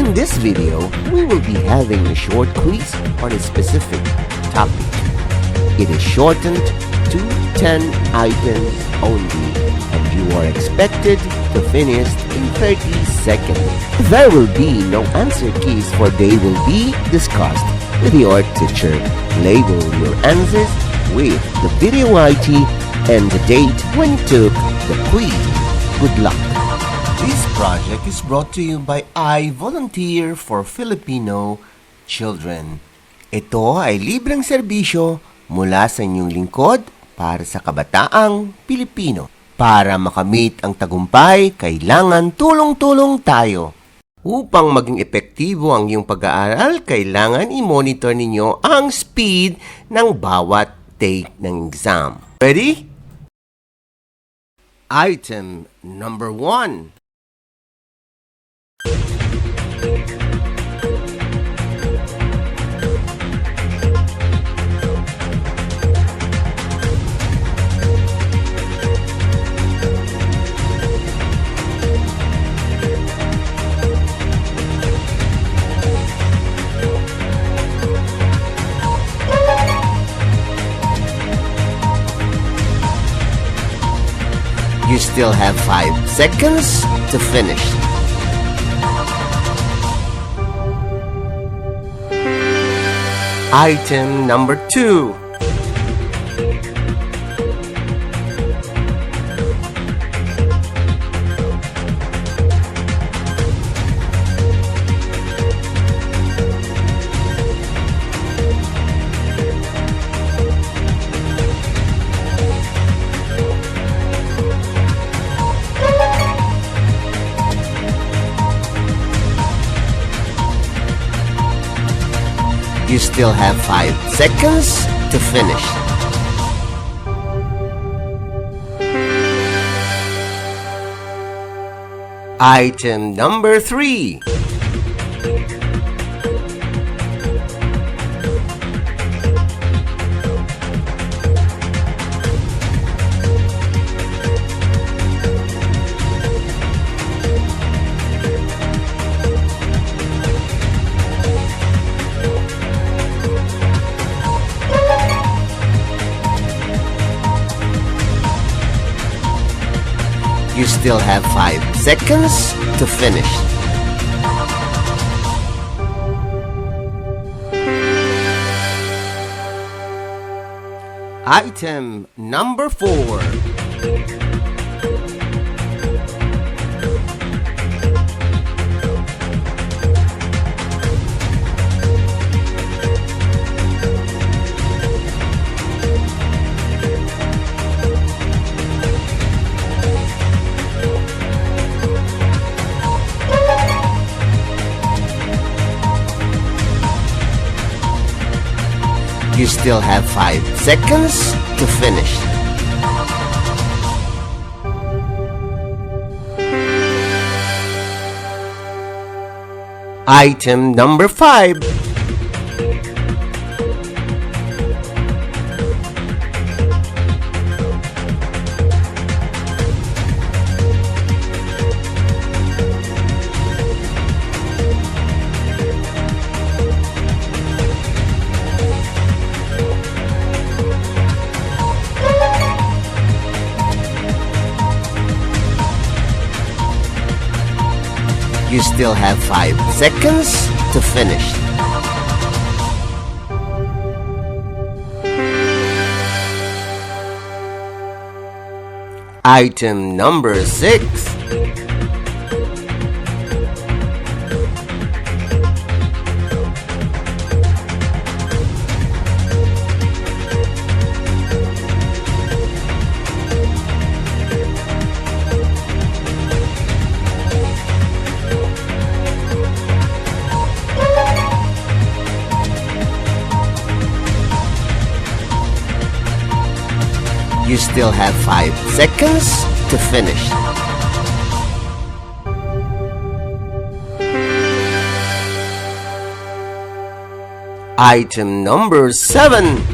In this video, we will be having a short quiz on a specific topic. It is shortened to 10 items only, and you are expected to finish in 30 seconds. There will be no answer keys, for they will be discussed with your teacher. Label your answers with the video ID and the date when you took the quiz. Good luck! This project is brought to you by I Volunteer for Filipino Children. Ito ay libreng serbisyo mula sa inyong lingkod para sa kabataang Pilipino. Para makamit ang tagumpay, kailangan tulong-tulong tayo. Upang maging epektibo ang iyong pag-aaral, kailangan i-monitor ninyo ang speed ng bawat take ng exam. Ready? Item number 1. You still have 5 seconds to finish. Item number 2. You still have 5 seconds to finish. Item number 3. You still have 5 seconds to finish. Item number 4. You still have 5 seconds to finish. Item number 5. You still have 5 seconds to finish. Item number 6. You still have 5 seconds to finish. Item number 7.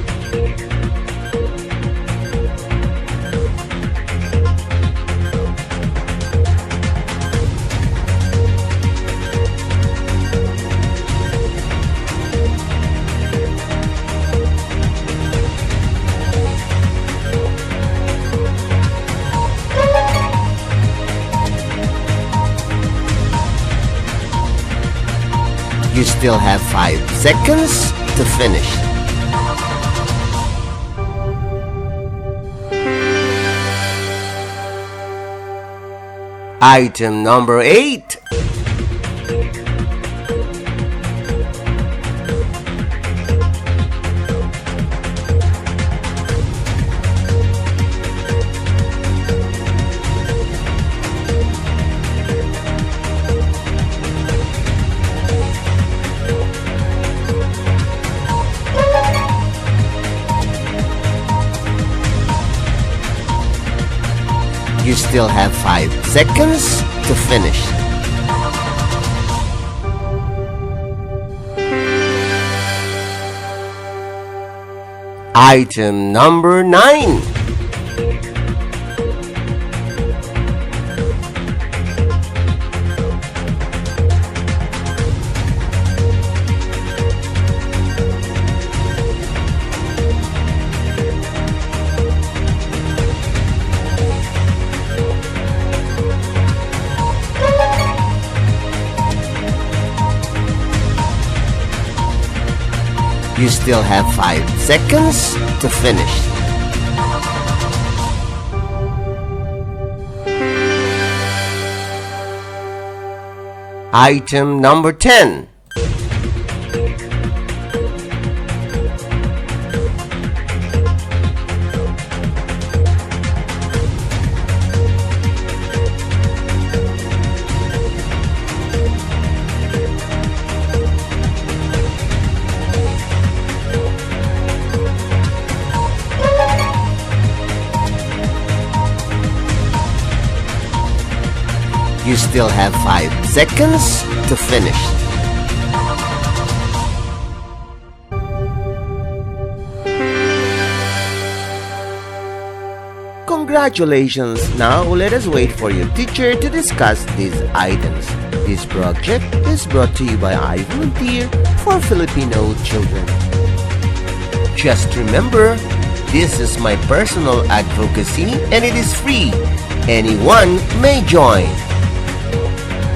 You still have 5 seconds to finish. Item number 8. You still have 5 seconds to finish. Item number 9. You still have 5 seconds to finish. Item number 10. You still have 5 seconds to finish. Congratulations! Now let us wait for your teacher to discuss these items. This project is brought to you by I Volunteer for Filipino Children. Just remember, this is my personal advocacy and it is free. Anyone may join.